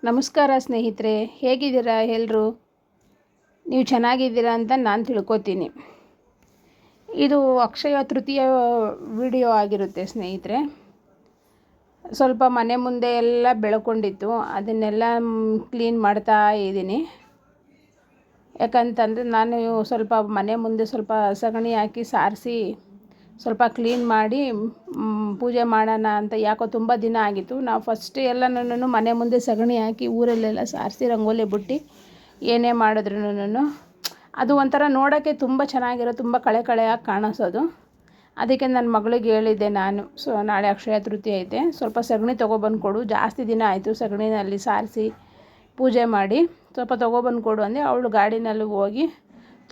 ನಮಸ್ಕಾರ ಸ್ನೇಹಿತರೆ, ಹೇಗಿದ್ದೀರಾ ಎಲ್ಲರೂ? ನೀವು ಚೆನ್ನಾಗಿದ್ದೀರಾ ಅಂತ ನಾನು ತಿಳ್ಕೊತೀನಿ. ಇದು ಅಕ್ಷಯ ತೃತೀಯ ವಿಡಿಯೋ ಆಗಿರುತ್ತೆ ಸ್ನೇಹಿತರೆ. ಸ್ವಲ್ಪ ಮನೆ ಮುಂದೆ ಎಲ್ಲ ಬೆಳ್ಕೊಂಡಿತ್ತು, ಅದನ್ನೆಲ್ಲ ಕ್ಲೀನ್ ಮಾಡ್ತಾ ಇದ್ದೀನಿ. ಯಾಕಂತಂದರೆ ನಾನು ಸ್ವಲ್ಪ ಮನೆ ಮುಂದೆ ಸ್ವಲ್ಪ ಸಗಣಿ ಹಾಕಿ ಸಾರಿಸಿ ಸ್ವಲ್ಪ ಕ್ಲೀನ್ ಮಾಡಿ ಪೂಜೆ ಮಾಡೋಣ ಅಂತ. ಯಾಕೋ ತುಂಬ ದಿನ ಆಗಿತ್ತು. ನಾವು ಫಸ್ಟ್ ಎಲ್ಲನೂ ಮನೆ ಮುಂದೆ ಸಗಣಿ ಹಾಕಿ ಊರಲ್ಲೆಲ್ಲ ಸಾರಿಸಿ ರಂಗೋಲಿ ಬಿಟ್ಟು ಏನೇ ಮಾಡಿದ್ರೂ ಅದು ಒಂಥರ ನೋಡೋಕ್ಕೆ ತುಂಬ ಚೆನ್ನಾಗಿರೋ, ತುಂಬ ಕಳೆಯಾಗಿ ಕಾಣಿಸೋದು. ಅದಕ್ಕೆ ನನ್ನ ಮಗಳಿಗೆ ಹೇಳಿದ್ದೆ ನಾನು, ನಾಳೆ ಅಕ್ಷಯ ತೃತೀಯ ಐತೆ, ಸ್ವಲ್ಪ ಸಗಣಿ ತೊಗೊಬಂದು ಕೊಡು, ಜಾಸ್ತಿ ದಿನ ಆಯಿತು ಸಗಣಿನಲ್ಲಿ ಸಾರಿಸಿ ಪೂಜೆ ಮಾಡಿ, ಸ್ವಲ್ಪ ತೊಗೊಬಂದು ಕೊಡು ಅಂದೆ. ಅವಳು ಗಾಡಿನಲ್ಲಿ ಹೋಗಿ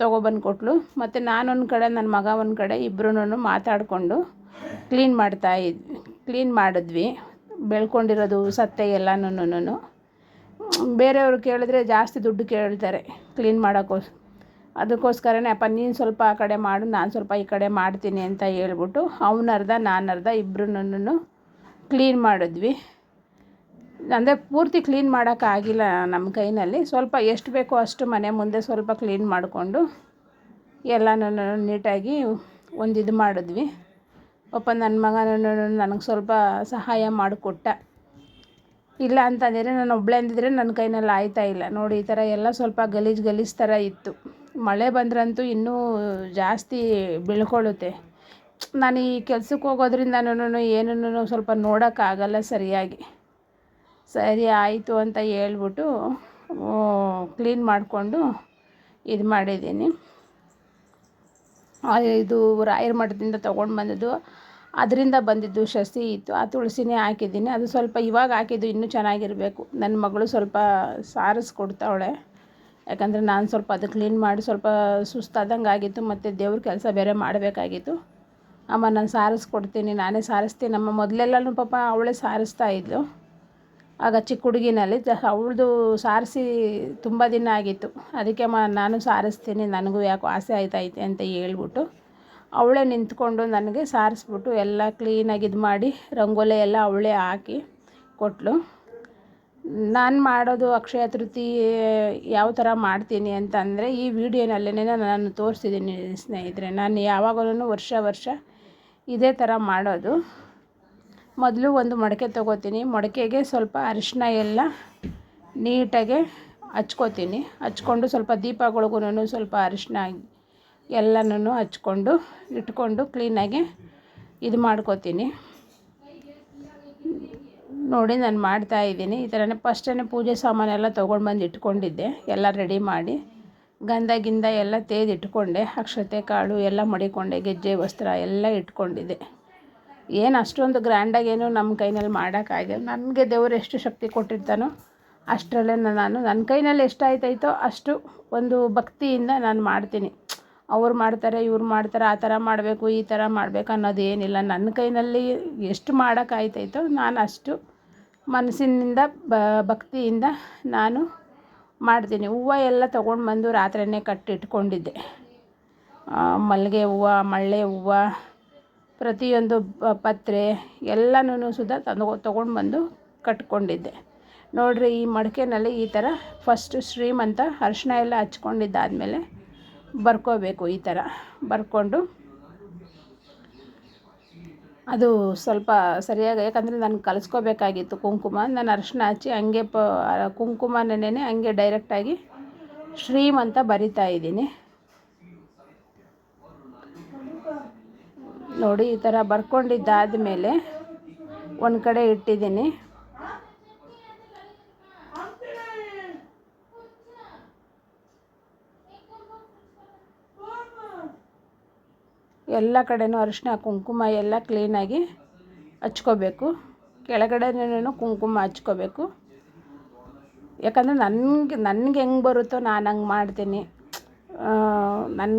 ತೊಗೊಬಂದು ಕೊಟ್ಟಳು. ಮತ್ತು ನಾನೊಂದು ಕಡೆ, ನನ್ನ ಮಗ ಒಂದು ಕಡೆ, ಇಬ್ಬರೂ ಮಾತಾಡಿಕೊಂಡು ಕ್ಲೀನ್ ಮಾಡಿದ್ವಿ. ಬೆಳ್ಕೊಂಡಿರೋದು ಸತ್ತೆ ಎಲ್ಲನೂ. ಬೇರೆಯವರು ಕೇಳಿದ್ರೆ ಜಾಸ್ತಿ ದುಡ್ಡು ಕೇಳ್ತಾರೆ ಕ್ಲೀನ್ ಅದಕ್ಕೋಸ್ಕರನೇ ಅಪ್ಪ ನೀನು ಸ್ವಲ್ಪ ಆ ಕಡೆ ಮಾಡು, ನಾನು ಸ್ವಲ್ಪ ಈ ಕಡೆ ಮಾಡ್ತೀನಿ ಅಂತ ಹೇಳ್ಬಿಟ್ಟು ಅವನರ್ಧ ನಾನರ್ಧ ಇಬ್ಬರೂ ಕ್ಲೀನ್ ಮಾಡಿದ್ವಿ. ಅಂದರೆ ಪೂರ್ತಿ ಕ್ಲೀನ್ ಮಾಡೋಕ್ಕಾಗಿಲ್ಲ ನಮ್ಮ ಕೈನಲ್ಲಿ. ಸ್ವಲ್ಪ ಎಷ್ಟು ಬೇಕೋ ಅಷ್ಟು ಮನೆ ಮುಂದೆ ಸ್ವಲ್ಪ ಕ್ಲೀನ್ ಮಾಡಿಕೊಂಡು ಎಲ್ಲನೂ ನೀಟಾಗಿ ಇದು ಮಾಡಿದ್ವಿ. ಪಾಪ ನನ್ನ ಮಗನೂ ನನಗೆ ಸ್ವಲ್ಪ ಸಹಾಯ ಮಾಡಿಕೊಟ್ಟ. ಇಲ್ಲ ಅಂತಂದರೆ ನಾನು ಒಬ್ಬಳೇ ಅಂದಿದ್ರೆ ನನ್ನ ಕೈನಲ್ಲಿ ಆಯ್ತಾಯಿಲ್ಲ. ನೋಡಿ, ಈ ಥರ ಎಲ್ಲ ಸ್ವಲ್ಪ ಗಲೀಜು ಥರ ಇತ್ತು. ಮಳೆ ಬಂದ್ರಂತೂ ಇನ್ನೂ ಜಾಸ್ತಿ ಬೆಳ್ಕೊಳ್ಳುತ್ತೆ. ನಾನು ಈ ಕೆಲಸಕ್ಕೆ ಹೋಗೋದ್ರಿಂದನೂ ಏನೂ ಸ್ವಲ್ಪ ನೋಡೋಕ್ಕಾಗಲ್ಲ ಸರಿಯಾಗಿ. ಸರಿ ಆಯಿತು ಅಂತ ಹೇಳ್ಬಿಟ್ಟು ಕ್ಲೀನ್ ಮಾಡಿಕೊಂಡು ಇದು ಮಾಡಿದ್ದೀನಿ. ಇದು ರಾಯರ ಮಠದಿಂದ ತೊಗೊಂಡು ಬಂದಿದ್ದು, ಅದರಿಂದ ಬಂದಿದ್ದು ಸಸಿ ಇತ್ತು, ಆ ತುಳಸಿನೇ ಹಾಕಿದ್ದೀನಿ. ಅದು ಸ್ವಲ್ಪ ಇವಾಗ ಹಾಕಿದ್ದು ಇನ್ನೂ ಚೆನ್ನಾಗಿರಬೇಕು. ನನ್ನ ಮಗಳು ಸ್ವಲ್ಪ ಸಾರಿಸ್ಕೊಡ್ತಾವಳೆ. ಯಾಕಂದರೆ ನಾನು ಸ್ವಲ್ಪ ಅದು ಕ್ಲೀನ್ ಮಾಡಿ ಸ್ವಲ್ಪ ಸುಸ್ತಾದಂಗೆ ಆಗಿತ್ತು, ಮತ್ತು ದೇವ್ರ ಕೆಲಸ ಬೇರೆ ಮಾಡಬೇಕಾಗಿತ್ತು. ಅಮ್ಮ ನಾನು ಸಾರಿಸ್ಕೊಡ್ತೀನಿ, ನಾನೇ ಸಾರಿಸ್ತೀನಿ ಅಮ್ಮ. ಮೊದಲೆಲ್ಲನೂ ಪಾಪ ಅವಳೇ ಸಾರಿಸ್ತಾ ಇದ್ಲು. ಆಗ ಚಿಕ್ಕ ಹುಡುಗಿನಲ್ಲಿ ಅವಳದು ಸಾರಿಸಿ ತುಂಬ ದಿನ ಆಗಿತ್ತು. ಅದಕ್ಕೆ ನಾನು ಸಾರಿಸ್ತೀನಿ, ನನಗೂ ಯಾಕೋ ಆಸೆ ಆಯ್ತೈತೆ ಅಂತ ಹೇಳ್ಬಿಟ್ಟು ಅವಳೇ ನಿಂತ್ಕೊಂಡು ನನಗೆ ಸಾರಿಸ್ಬಿಟ್ಟು ಎಲ್ಲ ಕ್ಲೀನಾಗಿ ಇದು ಮಾಡಿ ರಂಗೋಲಿ ಎಲ್ಲ ಅವಳೇ ಹಾಕಿ ಕೊಟ್ಟಳು. ನಾನು ಮಾಡೋದು ಅಕ್ಷಯ ತೃತೀಯ ಯಾವ ಥರ ಮಾಡ್ತೀನಿ ಅಂತಂದರೆ ಈ ವಿಡಿಯೋನಲ್ಲೇ ನಾನು ತೋರಿಸಿದ್ದೀನಿ ಸ್ನೇಹಿತರೆ. ನಾನು ಯಾವಾಗಲೂ ವರ್ಷ ಇದೇ ಥರ ಮಾಡೋದು. ಮೊದಲು ಒಂದು ಮಡಕೆ ತೊಗೋತೀನಿ. ಮಡಕೆಗೆ ಸ್ವಲ್ಪ ಅರಿಶಿನ ಎಲ್ಲ ನೀಟಾಗೆ ಹಚ್ಕೊಂಡು ಸ್ವಲ್ಪ ದೀಪಗಳಿಗೂ ಸ್ವಲ್ಪ ಅರಿಶಿನ ಎಲ್ಲನೂ ಇಟ್ಕೊಂಡು ಕ್ಲೀನಾಗಿ ಇದು ಮಾಡ್ಕೋತೀನಿ. ನೋಡಿ, ನಾನು ಮಾಡ್ತಾಯಿದ್ದೀನಿ ಈ ಥರನೇ. ಫಸ್ಟೇ ಪೂಜೆ ಸಾಮಾನೆಲ್ಲ ತೊಗೊಂಡು ಬಂದು ಇಟ್ಕೊಂಡಿದ್ದೆ, ಎಲ್ಲ ರೆಡಿ ಮಾಡಿ ಗಂಧ ಎಲ್ಲ ಇಟ್ಕೊಂಡೆ. ಅಕ್ಷತೆ ಕಾಳು ಎಲ್ಲ ಮಡಿಕೊಂಡೆ, ಗೆಜ್ಜೆ ವಸ್ತ್ರ ಎಲ್ಲ ಇಟ್ಕೊಂಡಿದ್ದೆ. ಏನು ಅಷ್ಟೊಂದು ಗ್ರ್ಯಾಂಡಾಗೇನು ನಮ್ಮ ಕೈನಲ್ಲಿ ಮಾಡೋಕ್ಕಾಗಿಲ್ಲ. ನನಗೆ ದೇವರು ಎಷ್ಟು ಶಕ್ತಿ ಕೊಟ್ಟಿರ್ತಾನೋ ಅಷ್ಟರಲ್ಲೇ ನಾನು ನನ್ನ ಕೈನಲ್ಲಿ ಎಷ್ಟಾಯ್ತೈತೋ ಅಷ್ಟು ಒಂದು ಭಕ್ತಿಯಿಂದ ನಾನು ಮಾಡ್ತೀನಿ. ಅವ್ರು ಮಾಡ್ತಾರೆ, ಇವ್ರು ಮಾಡ್ತಾರೆ, ಆ ಥರ ಮಾಡಬೇಕು, ಈ ಥರ ಮಾಡಬೇಕು ಅನ್ನೋದು ಏನಿಲ್ಲ. ನನ್ನ ಕೈನಲ್ಲಿ ಎಷ್ಟು ಮಾಡೋಕ್ಕಾಯ್ತೈತೋ ನಾನು ಅಷ್ಟು ಮನಸ್ಸಿನಿಂದ ಭಕ್ತಿಯಿಂದ ನಾನು ಮಾಡ್ತೀನಿ. ಹೂವು ಎಲ್ಲ ತೊಗೊಂಡು ಬಂದು ರಾತ್ರಿಯೇ ಕಟ್ಟಿಟ್ಕೊಂಡಿದ್ದೆ. ಮಲ್ಲಿಗೆ ಹೂವು, ಮಳ್ಳೆ ಹೂವು, ಪ್ರತಿಯೊಂದು ಪತ್ರೆ ಎಲ್ಲನೂ ತೊಗೊಂಡು ಬಂದು ಕಟ್ಕೊಂಡಿದ್ದೆ. ನೋಡಿರಿ, ಈ ಮಡಕೆನಲ್ಲಿ ಈ ಥರ ಫಸ್ಟ್ ಶ್ರೀಮಂತ ಅರಿಶಿನ ಎಲ್ಲ ಹಚ್ಕೊಂಡಿದ್ದಾದಮೇಲೆ ಬರ್ಕೋಬೇಕು. ಈ ಥರ ಬರ್ಕೊಂಡು ಅದು ಸ್ವಲ್ಪ ಸರಿಯಾಗಿ, ಯಾಕಂದರೆ ನಾನು ಕಲಿಸ್ಕೋಬೇಕಾಗಿತ್ತು ಕುಂಕುಮ. ನಾನು ಅರಿಶಿನ ಹಚ್ಚಿ ಹಂಗೆ ಕುಂಕುಮನೇ ಹಂಗೆ ಡೈರೆಕ್ಟಾಗಿ ಶ್ರೀಮಂತ ಬರಿತಾ ಇದ್ದೀನಿ. ನೋಡಿ, ಈ ಥರ ಬರ್ಕೊಂಡಿದ್ದಾದಮೇಲೆ ಒಂದು ಕಡೆ ಇಟ್ಟಿದ್ದೀನಿ. ಎಲ್ಲ ಕಡೆನೂ ಅರಿಶಿನ ಕುಂಕುಮ ಎಲ್ಲ ಕ್ಲೀನಾಗಿ ಹಚ್ಕೋಬೇಕು. ಕೆಳಗಡೆನೂ ಕುಂಕುಮ ಹಚ್ಕೋಬೇಕು. ಯಾಕಂದರೆ ನನಗೆ ಹೆಂಗೆ ಬರುತ್ತೋ ನಾನು ಹಂಗೆ ಮಾಡ್ತೀನಿ. ನನ್ನ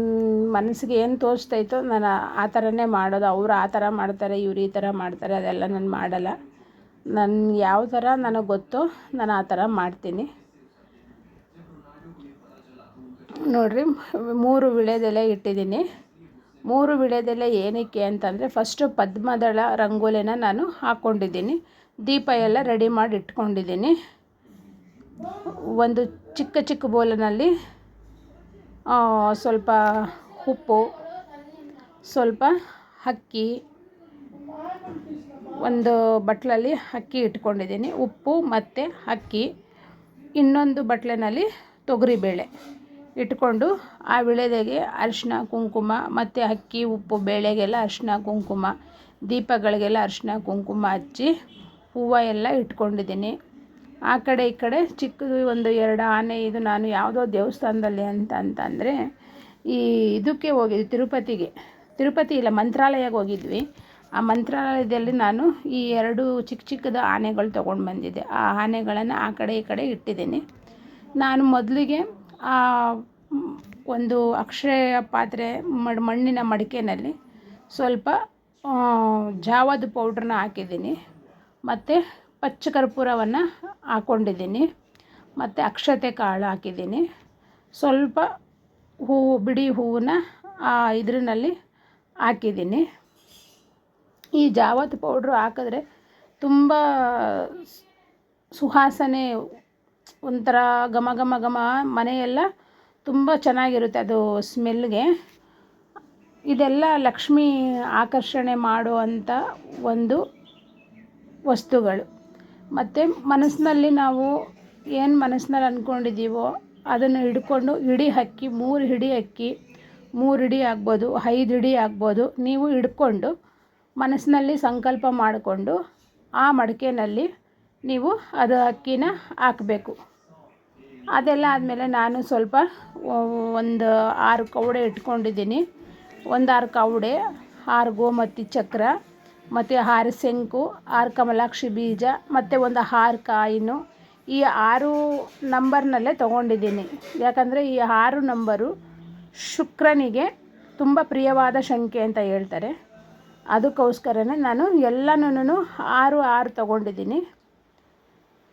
ಮನಸ್ಸಿಗೆ ಏನು ತೋಚ್ತೈತೋ ನಾನು ಆ ಥರನೇ ಮಾಡೋದು. ಅವರು ಆ ಥರ ಮಾಡ್ತಾರೆ, ಇವ್ರು ಈ ಥರ ಮಾಡ್ತಾರೆ, ಅದೆಲ್ಲ ನಾನು ಮಾಡಲ್ಲ. ಯಾವ ಥರ ನನಗೆ ಗೊತ್ತೋ ನಾನು ಆ ಥರ ಮಾಡ್ತೀನಿ. ನೋಡಿರಿ, 3 ವಿಳ್ಯದೆಲೆ ಇಟ್ಟಿದ್ದೀನಿ. 3 ವಿಳ್ಯದೆಲೆ ಏನಕ್ಕೆ ಅಂತಂದರೆ, ಫಸ್ಟು ಪದ್ಮದಳ ರಂಗೋಲಿನ ನಾನು ಹಾಕ್ಕೊಂಡಿದ್ದೀನಿ. ದೀಪ ಎಲ್ಲ ರೆಡಿ ಮಾಡಿ ಇಟ್ಕೊಂಡಿದ್ದೀನಿ. ಒಂದು ಚಿಕ್ಕ ಚಿಕ್ಕ ಬೌಲಿನಲ್ಲಿ ಸ್ವಲ್ಪ ಉಪ್ಪು, ಸ್ವಲ್ಪ ಅಕ್ಕಿ, ಒಂದು ಬಟ್ಲಲ್ಲಿ ಅಕ್ಕಿ ಇಟ್ಕೊಂಡಿದ್ದೀನಿ, ಉಪ್ಪು ಮತ್ತು ಅಕ್ಕಿ, ಇನ್ನೊಂದು ಬಟ್ಲಿನಲ್ಲಿ ತೊಗರಿಬೇಳೆ ಇಟ್ಕೊಂಡು ಆ ವಿಳೆದೆಗೆ ಅರಿಶಿನ ಕುಂಕುಮ ಮತ್ತು ಅಕ್ಕಿ ಉಪ್ಪು ಬೇಳೆಗೆಲ್ಲ ಅರಿಶಿನ ಕುಂಕುಮ, ದೀಪಗಳಿಗೆಲ್ಲ ಅರಿಶಿನ ಕುಂಕುಮ ಹಚ್ಚಿ ಹೂವು ಎಲ್ಲ ಇಟ್ಕೊಂಡಿದ್ದೀನಿ. ಆ ಕಡೆ ಈ ಕಡೆ ಚಿಕ್ಕದು ಒಂದು 2 ಆನೆ, ಇದು ನಾನು ಯಾವುದೋ ದೇವಸ್ಥಾನದಲ್ಲಿ ಅಂತಂದರೆ ಈ ಇದಕ್ಕೆ ಹೋಗಿದ್ವಿ, ತಿರುಪತಿ ಇಲ್ಲ ಮಂತ್ರಾಲಯಕ್ಕೆ ಹೋಗಿದ್ವಿ. ಆ ಮಂತ್ರಾಲಯದಲ್ಲಿ ನಾನು ಈ 2 ಚಿಕ್ಕದು ಆನೆಗಳು ತೊಗೊಂಡು ಬಂದಿದ್ದೆ. ಆ ಆನೆಗಳನ್ನು ಆ ಕಡೆ ಈ ಕಡೆ ಇಟ್ಟಿದ್ದೀನಿ. ನಾನು ಮೊದಲಿಗೆ ಒಂದು ಅಕ್ಷಯ ಪಾತ್ರೆ ಮಣ್ಣಿನ ಮಡಿಕೆಯಲ್ಲಿ ಸ್ವಲ್ಪ ಜಾವದ ಪೌಡ್ರನ್ನ ಹಾಕಿದ್ದೀನಿ, ಮತ್ತು ಪಚ್ಚ ಕರ್ಪೂರವನ್ನು ಹಾಕ್ಕೊಂಡಿದ್ದೀನಿ, ಮತ್ತು ಅಕ್ಷತೆ ಕಾಳು ಹಾಕಿದ್ದೀನಿ, ಸ್ವಲ್ಪ ಬಿಡಿ ಹೂವನ್ನ ಇದರಲ್ಲಿ ಹಾಕಿದ್ದೀನಿ. ಈ ಜಾವದ ಪೌಡ್ರು ಹಾಕಿದ್ರೆ ತುಂಬ ಸುವಾಸನೆ, ಒಂಥರ ಘಮ ಘಮ ಘಮ, ಮನೆಯೆಲ್ಲ ತುಂಬ ಚೆನ್ನಾಗಿರುತ್ತೆ ಅದು ಸ್ಮೆಲ್ಗೆ. ಇದೆಲ್ಲ ಲಕ್ಷ್ಮಿ ಆಕರ್ಷಣೆ ಮಾಡುವಂಥ ಒಂದು ವಸ್ತುಗಳು. ಮತ್ತು ಮನಸ್ಸಿನಲ್ಲಿ ನಾವು ಏನು ಮನಸ್ಸಿನಲ್ಲಿ ಅಂದ್ಕೊಂಡಿದ್ದೀವೋ ಅದನ್ನು ಹಿಡ್ಕೊಂಡು ಹಿಡಿ ಅಕ್ಕಿ 3 ಹಿಡಿ ಅಕ್ಕಿ, 3 ಹಿಡಿ ಆಗ್ಬೋದು, 5 ಹಿಡಿ ಆಗ್ಬೋದು, ನೀವು ಹಿಡ್ಕೊಂಡು ಮನಸ್ಸಿನಲ್ಲಿ ಸಂಕಲ್ಪ ಮಾಡಿಕೊಂಡು ಆ ಮಡಿಕೆಯಲ್ಲಿ ನೀವು ಅದು ಅಕ್ಕಿನ ಹಾಕಬೇಕು. ಅದೆಲ್ಲ ಆದಮೇಲೆ ನಾನು ಸ್ವಲ್ಪ ಒಂದು 6 ಕವಡೆ ಇಟ್ಕೊಂಡಿದ್ದೀನಿ. ಒಂದು 6 ಕವಡೆ, 6 ಗೋಮತಿ ಚಕ್ರ, ಮತ್ತು 6 ಶಂಕು, 6 ಕಮಲಾಕ್ಷಿ ಬೀಜ, ಮತ್ತು ಒಂದು 6 ಕಾಯಿನು. ಈ 6 ನಂಬರ್ನಲ್ಲೇ ತೊಗೊಂಡಿದ್ದೀನಿ. ಯಾಕಂದರೆ ಈ 6 ನಂಬರು ಶುಕ್ರನಿಗೆ ತುಂಬ ಪ್ರಿಯವಾದ ಸಂಖ್ಯೆ ಅಂತ ಹೇಳ್ತಾರೆ. ಅದಕ್ಕೋಸ್ಕರನೇ ನಾನು ಎಲ್ಲನೂ 6 ತೊಗೊಂಡಿದ್ದೀನಿ.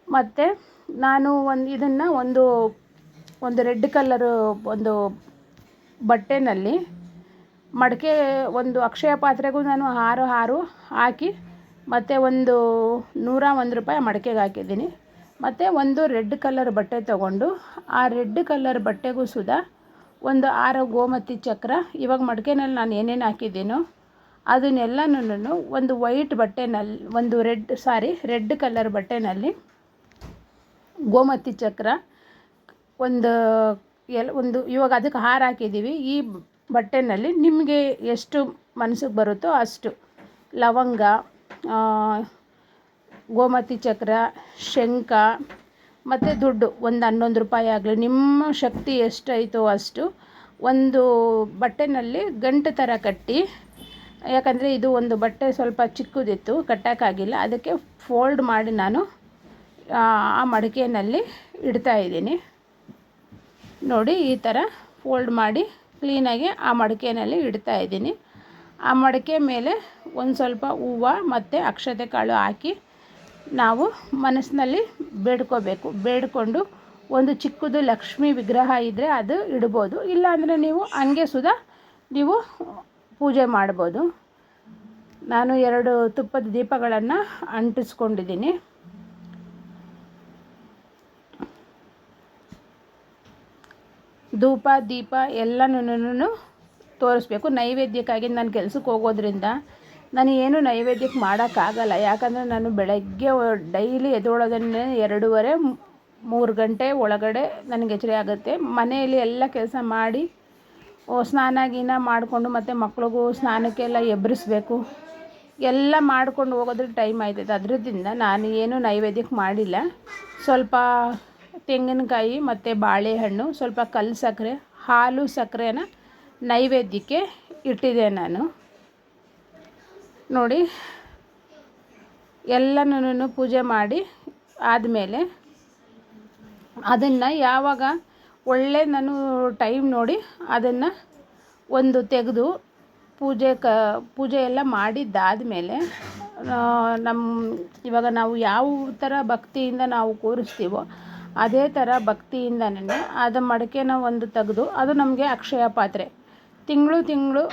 ಮತ್ತು ನಾನು ಇದನ್ನು ಒಂದು ರೆಡ್ ಕಲರು ಒಂದು ಬಟ್ಟೆನಲ್ಲಿ ಮಡಿಕೆ, ಒಂದು ಅಕ್ಷಯ ಪಾತ್ರೆಗೂ ನಾನು 6 ಹಾಕಿ, ಮತ್ತು ಒಂದು 101 ರೂಪಾಯಿ ಮಡಿಕೆಗೆ ಹಾಕಿದ್ದೀನಿ. ಮತ್ತು ಒಂದು ರೆಡ್ ಕಲರ್ ಬಟ್ಟೆ ತೊಗೊಂಡು ಆ ರೆಡ್ ಕಲರ್ ಬಟ್ಟೆಗೂ ಸುದಾ ಒಂದು 6 ಗೋಮತಿ ಚಕ್ರ. ಇವಾಗ ಮಡಿಕೆನಲ್ಲಿ ನಾನು ಏನೇನು ಹಾಕಿದ್ದೀನೋ ಅದನ್ನೆಲ್ಲನೂ ಒಂದು ವೈಟ್ ಬಟ್ಟೆನಲ್ಲಿ, ಒಂದು ರೆಡ್ ಕಲರ್ ಬಟ್ಟೆನಲ್ಲಿ ಗೋಮತಿ ಚಕ್ರ ಒಂದು ಇವಾಗ ಅದಕ್ಕೆ ಹಾರ ಹಾಕಿದ್ದೀವಿ. ಈ ಬಟ್ಟೆನಲ್ಲಿ ನಿಮಗೆ ಎಷ್ಟು ಮನಸ್ಸಿಗೆ ಬರುತ್ತೋ ಅಷ್ಟು ಲವಂಗ, ಗೋಮತಿ ಚಕ್ರ, ಶಂಖ, ಮತ್ತು ದುಡ್ಡು ಒಂದು 11 ರೂಪಾಯಿ ಆಗಲಿ, ನಿಮ್ಮ ಶಕ್ತಿ ಎಷ್ಟೈತೋ ಅಷ್ಟು ಒಂದು ಬಟ್ಟೆನಲ್ಲಿ ಗಂಟು ಥರ ಕಟ್ಟಿ. ಯಾಕಂದರೆ ಇದು ಒಂದು ಬಟ್ಟೆ ಸ್ವಲ್ಪ ಚಿಕ್ಕದಿತ್ತು, ಕಟ್ಟೋಕ್ಕಾಗಿಲ್ಲ, ಅದಕ್ಕೆ ಫೋಲ್ಡ್ ಮಾಡಿ ನಾನು ಆ ಮಡಿಕೆಯಲ್ಲಿ ಇಡ್ತಾಯಿದ್ದೀನಿ. ನೋಡಿ, ಈ ಥರ ಫೋಲ್ಡ್ ಮಾಡಿ ಕ್ಲೀನಾಗಿ ಆ ಮಡಿಕೆಯಲ್ಲಿ ಇಡ್ತಾಯಿದ್ದೀನಿ. ಆ ಮಡಿಕೆ ಮೇಲೆ ಒಂದು ಸ್ವಲ್ಪ ಹೂವು ಮತ್ತು ಅಕ್ಷತೆ ಕಾಳು ಹಾಕಿ ನಾವು ಮನಸ್ಸಿನಲ್ಲಿ ಬೇಡ್ಕೊಂಡು ಒಂದು ಚಿಕ್ಕದು ಲಕ್ಷ್ಮಿ ವಿಗ್ರಹ ಇದ್ದರೆ ಅದು ಇಡ್ಬೋದು, ಇಲ್ಲಾಂದರೆ ನೀವು ಹಂಗೆ ಸುದಾ ನೀವು ಪೂಜೆ ಮಾಡ್ಬೋದು. ನಾನು 2 ತುಪ್ಪದ ದೀಪಗಳನ್ನು ಅಂಟಿಸ್ಕೊಂಡಿದ್ದೀನಿ. ಧೂಪ ದೀಪ ಎಲ್ಲನೂ ತೋರಿಸ್ಬೇಕು. ನೈವೇದ್ಯಕ್ಕಾಗಿ ನಾನು ಕೆಲಸಕ್ಕೆ ಹೋಗೋದ್ರಿಂದ ನಾನು ಏನು ನೈವೇದ್ಯಕ್ಕೆ ಮಾಡೋಕ್ಕಾಗಲ್ಲ. ಯಾಕಂದರೆ ನಾನು ಬೆಳಗ್ಗೆ ಡೈಲಿ ಎದ್ದೇಳೋದನ್ನೇ 2:30-3 ಗಂಟೆ ಒಳಗಡೆ ನನಗೆ ಎಚ್ಚರ ಆಗುತ್ತೆ. ಮನೆಯಲ್ಲಿ ಎಲ್ಲ ಕೆಲಸ ಮಾಡಿ ಸ್ನಾನ ಗೀನ ಮಾಡಿಕೊಂಡು ಮತ್ತು ಮಕ್ಳಿಗೂ ಸ್ನಾನಕ್ಕೆಲ್ಲ ಎಬ್ಬರಿಸ್ಬೇಕು, ಎಲ್ಲ ಮಾಡ್ಕೊಂಡು ಹೋಗೋದ್ರೆ ಟೈಮ್ ಆಯ್ತದೆ. ಅದರಿಂದ ನಾನು ಏನು ನೈವೇದ್ಯಕ್ಕೆ ಮಾಡಿಲ್ಲ. ಸ್ವಲ್ಪ ತೆಂಗಿನಕಾಯಿ ಮತ್ತು ಬಾಳೆಹಣ್ಣು, ಸ್ವಲ್ಪ ಕಲ್ಲು ಸಕ್ಕರೆ, ಹಾಲು ಸಕ್ಕರೆನ ನೈವೇದ್ಯಕ್ಕೆ ಇಟ್ಟಿದ್ದೆ ನಾನು. ನೋಡಿ, ಎಲ್ಲನೂ ಪೂಜೆ ಮಾಡಿ ಆದಮೇಲೆ ಅದನ್ನು ಯಾವಾಗ ಒಳ್ಳೆ ನಾನು ಟೈಮ್ ನೋಡಿ ಅದನ್ನು ಒಂದು ತೆಗೆದು ಪೂಜೆ ಎಲ್ಲ ಮಾಡಿದ್ದಾದಮೇಲೆ ಇವಾಗ ನಾವು ಯಾವ ಥರ ಭಕ್ತಿಯಿಂದ ನಾವು ಕೂರಿಸ್ತೀವೋ ಅದೇ ಥರ ಭಕ್ತಿಯಿಂದನೇ ಅದು ಮಡಿಕೆನ ಒಂದು ತೆಗೆದು, ಅದು ನಮಗೆ ಅಕ್ಷಯ ಪಾತ್ರೆ ತಿಂಗಳು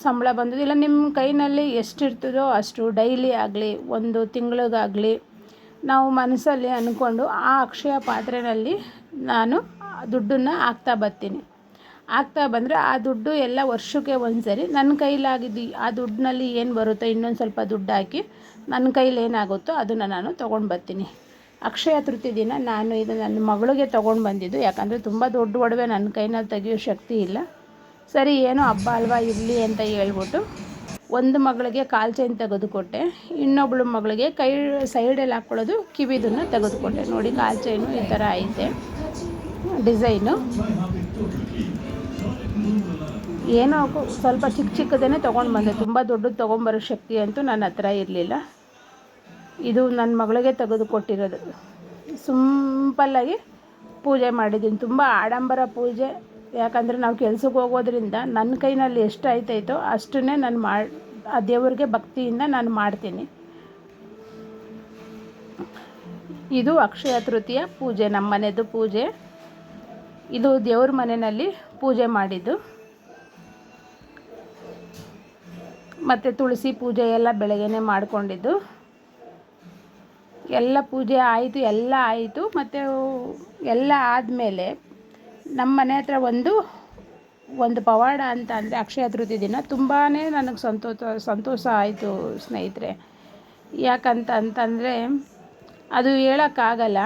ಸಂಬಳ ಬಂದದ್ದು ಇಲ್ಲ, ನಿಮ್ಮ ಕೈನಲ್ಲಿ ಎಷ್ಟಿರ್ತದೋ ಅಷ್ಟು ಡೈಲಿ ಆಗಲಿ, ಒಂದು ತಿಂಗಳಿಗಾಗಲಿ, ನಾವು ಮನಸ್ಸಲ್ಲಿ ಅಂದ್ಕೊಂಡು ಆ ಅಕ್ಷಯ ಪಾತ್ರೆಯಲ್ಲಿ ನಾನು ದುಡ್ಡನ್ನು ಹಾಕ್ತಾ ಬಂದರೆ ಆ ದುಡ್ಡು ಎಲ್ಲ ವರ್ಷಕ್ಕೆ ಒಂದು ಸರಿ ನನ್ನ ಕೈಲಾಗಿದ್ದು ಆ ದುಡ್ಡಿನಲ್ಲಿ ಏನು ಬರುತ್ತೋ ಇನ್ನೊಂದು ಸ್ವಲ್ಪ ದುಡ್ಡು ಹಾಕಿ ನನ್ನ ಕೈಲಿ ಏನಾಗುತ್ತೋ ಅದನ್ನು ನಾನು ತೊಗೊಂಡು ಬರ್ತೀನಿ. ಅಕ್ಷಯ ತೃತೀಯ ದಿನ ನಾನು ಇದು ನನ್ನ ಮಗಳಿಗೆ ತೊಗೊಂಡು ಬಂದಿದ್ದು, ಯಾಕಂದರೆ ತುಂಬ ದೊಡ್ಡ ಒಡವೆ ನನ್ನ ಕೈನಲ್ಲಿ ತೆಗಿಯೋ ಶಕ್ತಿ ಇಲ್ಲ. ಸರಿ ಏನೋ ಹಬ್ಬ ಅಲ್ವಾ ಇರಲಿ ಅಂತ ಹೇಳ್ಬಿಟ್ಟು ಒಂದು ಮಗಳಿಗೆ ಕಾಲು ಚೈನ್ ತೆಗೆದುಕೊಟ್ಟೆ, ಇನ್ನೊಬ್ಬಳು ಮಗಳಿಗೆ ಕೈ ಸೈಡಲ್ಲಿ ಹಾಕ್ಕೊಳ್ಳೋದು ಕಿವಿದನ್ನು ತೆಗೆದುಕೊಟ್ಟೆ. ನೋಡಿ ಕಾಲು ಚೈನು ಈ ಥರ ಐತೆ ಡಿಸೈನು. ಏನೋ ಸ್ವಲ್ಪ ಚಿಕ್ಕದೇ ತೊಗೊಂಡು ಬಂದೆ, ತುಂಬ ದೊಡ್ಡದು ತೊಗೊಂಬರೋ ಶಕ್ತಿ ಅಂತೂ ನನ್ನ ಹತ್ರ ಇರಲಿಲ್ಲ. ಇದು ನನ್ನ ಮಗಳಿಗೆ ತೆಗೆದುಕೊಟ್ಟಿರೋದು. ಸಿಂಪಲ್ಲಾಗಿ ಪೂಜೆ ಮಾಡಿದ್ದೀನಿ, ತುಂಬ ಆಡಂಬರ ಪೂಜೆ. ಯಾಕಂದರೆ ನಾವು ಕೆಲ್ಸಕ್ಕೆ ಹೋಗೋದ್ರಿಂದ ನನ್ನ ಕೈನಲ್ಲಿ ಎಷ್ಟು ಆಯ್ತಾಯಿತೋ ಅಷ್ಟನ್ನೇ ನಾನು ಆ ದೇವ್ರಿಗೆ ಭಕ್ತಿಯಿಂದ ನಾನು ಮಾಡ್ತೀನಿ. ಇದು ಅಕ್ಷಯ ತೃತೀಯ ಪೂಜೆ, ನಮ್ಮ ಮನೆಯದು ಪೂಜೆ. ಇದು ದೇವ್ರ ಮನೆಯಲ್ಲಿ ಪೂಜೆ ಮಾಡಿದ್ದು. ಮತ್ತು ತುಳಸಿ ಪೂಜೆ ಎಲ್ಲ ಬೆಳಗ್ಗೆನೇ ಮಾಡಿಕೊಂಡಿದ್ದು. ಎಲ್ಲ ಪೂಜೆ ಆಯಿತು, ಎಲ್ಲ ಆಯಿತು. ಮತ್ತು ಎಲ್ಲ ಆದಮೇಲೆ ನಮ್ಮ ಮನೆ ಹತ್ರ ಒಂದು ಪವಾಡ ಅಂತ ಅಂದರೆ ಅಕ್ಷಯ ತೃತೀಯ ದಿನ ತುಂಬಾ ನನಗೆ ಸಂತೋಷ ಆಯಿತು ಸ್ನೇಹಿತರೆ. ಯಾಕಂತಂದರೆ ಅದು ಹೇಳೋಕ್ಕಾಗಲ್ಲ.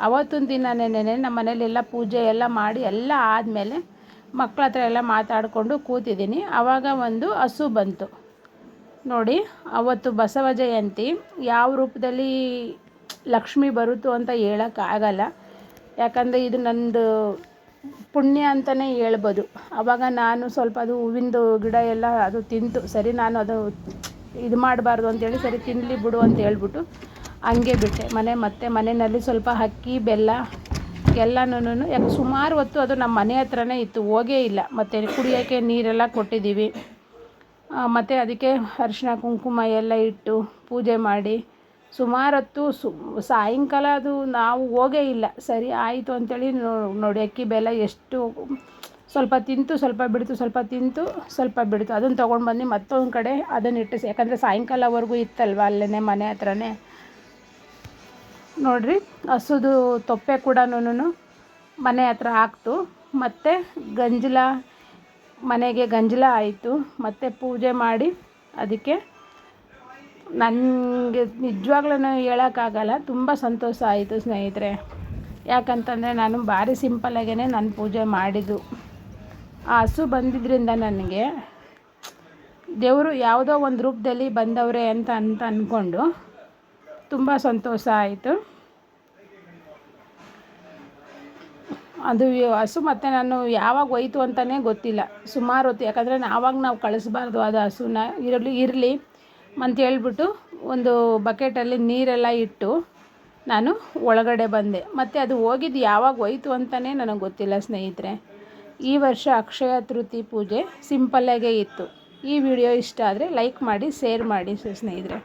ಅವತ್ತಿನ ದಿನನೇ ನಮ್ಮ ಮನೇಲೆಲ್ಲ ಪೂಜೆ ಎಲ್ಲ ಮಾಡಿ ಎಲ್ಲ ಆದಮೇಲೆ ಮಕ್ಕಳ ಹತ್ರ ಎಲ್ಲ ಮಾತಾಡಿಕೊಂಡು ಕೂತಿದ್ದೀನಿ. ಆವಾಗ ಒಂದು ಹಸು ಬಂತು ನೋಡಿ. ಅವತ್ತು ಬಸವ ಜಯಂತಿ, ಯಾವ ರೂಪದಲ್ಲಿ ಲಕ್ಷ್ಮಿ ಬರುತ್ತೋ ಅಂತ ಹೇಳೋಕ್ಕಾಗಲ್ಲ. ಯಾಕಂದರೆ ಇದು ನಂದು ಪುಣ್ಯ ಅಂತಲೇ ಹೇಳ್ಬೋದು. ಆವಾಗ ನಾನು ಸ್ವಲ್ಪ ಅದು ಹೂವಿಂದು ಗಿಡ ಎಲ್ಲ ಅದು ತಿಂತು. ಸರಿ ನಾನು ಅದು ಇದು ಮಾಡಬಾರ್ದು ಅಂತೇಳಿ ಸರಿ ತಿನ್ನಲಿ ಬಿಡು ಅಂತ ಹೇಳ್ಬಿಟ್ಟು ಹಂಗೆ ಬಿಟ್ಟೆ. ಮತ್ತೆ ಮನೆಯಲ್ಲಿ ಸ್ವಲ್ಪ ಅಕ್ಕಿ ಬೆಲ್ಲ ಎಲ್ಲನೂ ಯಾಕೆ ಸುಮಾರು ಹೊತ್ತು ಅದು ನಮ್ಮ ಮನೆ ಹತ್ರನೇ ಇತ್ತು, ಹೋಗೇ ಇಲ್ಲ. ಮತ್ತು ಕುಡಿಯೋಕ್ಕೆ ನೀರೆಲ್ಲ ಕೊಟ್ಟಿದ್ದೀವಿ. ಮತ್ತು ಅದಕ್ಕೆ ಅರಿಶಿನ ಕುಂಕುಮ ಎಲ್ಲ ಇಟ್ಟು ಪೂಜೆ ಮಾಡಿ ಸುಮಾರು ಹೊತ್ತು ಸಾಯಂಕಾಲ ಅದು ನಾವು ಹೋಗೇ ಇಲ್ಲ. ಸರಿ ಆಯಿತು ಅಂಥೇಳಿ ನೋಡಿ ಅಕ್ಕಿ ಬೆಲ್ಲ ಎಷ್ಟು ಸ್ವಲ್ಪ ತಿಂತು ಸ್ವಲ್ಪ ಬಿಡ್ತು, ಸ್ವಲ್ಪ ತಿಂತು ಸ್ವಲ್ಪ ಬಿಡ್ತು. ಅದನ್ನು ತೊಗೊಂಡು ಬಂದು ಮತ್ತೊಂದು ಕಡೆ ಅದನ್ನು ಇಟ್ಟು, ಯಾಕಂದರೆ ಸಾಯಂಕಾಲವರೆಗೂ ಇತ್ತಲ್ವ ಅಲ್ಲೇ ಮನೆ ಹತ್ರನೇ. ನೋಡಿರಿ ಹಸುದು ತೊಪ್ಪೆ ಕೂಡ ಮನೆ ಹತ್ರ ಹಾಕ್ತು. ಮತ್ತು ಮನೆಗೆ ಗಂಜಲ ಆಯಿತು. ಮತ್ತು ಪೂಜೆ ಮಾಡಿ ಅದಕ್ಕೆ ನನಗೆ ನಿಜವಾಗ್ಲೂ ಹೇಳೋಕ್ಕಾಗಲ್ಲ, ತುಂಬ ಸಂತೋಷ ಆಯಿತು ಸ್ನೇಹಿತರೆ. ಯಾಕಂತಂದರೆ ನಾನು ಭಾರಿ ಸಿಂಪಲ್ಲಾಗೇ ನಾನು ಪೂಜೆ ಮಾಡಿದ್ದು. ಆ ಹಸು ಬಂದಿದ್ದರಿಂದ ನನಗೆ ದೇವರು ಯಾವುದೋ ಒಂದು ರೂಪದಲ್ಲಿ ಬಂದವರೇ ಅಂತ ಅಂದ್ಕೊಂಡು ತುಂಬ ಸಂತೋಷ ಆಯಿತು. ಅದು ಹಸು ಮತ್ತು ನಾನು ಯಾವಾಗ ಹೋಯ್ತು ಅಂತಲೇ ಗೊತ್ತಿಲ್ಲ ಸುಮಾರು ಹೊತ್ತು. ಯಾಕಂದರೆ ಆವಾಗ ನಾವು ಕಳಿಸ್ಬಾರ್ದು ಅದು ಹಸುನ, ಇರಲಿ ಅಂತ ಹೇಳ್ಬಿಟ್ಟು ಒಂದು ಬಕೆಟಲ್ಲಿ ನೀರೆಲ್ಲ ಇಟ್ಟು ನಾನು ಒಳಗಡೆ ಬಂದೆ. ಮತ್ತು ಅದು ಹೋಗಿದ್ದು ಯಾವಾಗ ಹೋಯ್ತು ಅಂತಲೇ ನನಗೆ ಗೊತ್ತಿಲ್ಲ ಸ್ನೇಹಿತರೆ. ಈ ವರ್ಷ ಅಕ್ಷಯ ತೃತೀಯ ಪೂಜೆ ಸಿಂಪಲ್ಲಾಗೇ ಇತ್ತು. ಈ ವಿಡಿಯೋ ಇಷ್ಟ ಆದರೆ ಲೈಕ್ ಮಾಡಿ, ಶೇರ್ ಮಾಡಿ ಸ್ನೇಹಿತರೆ.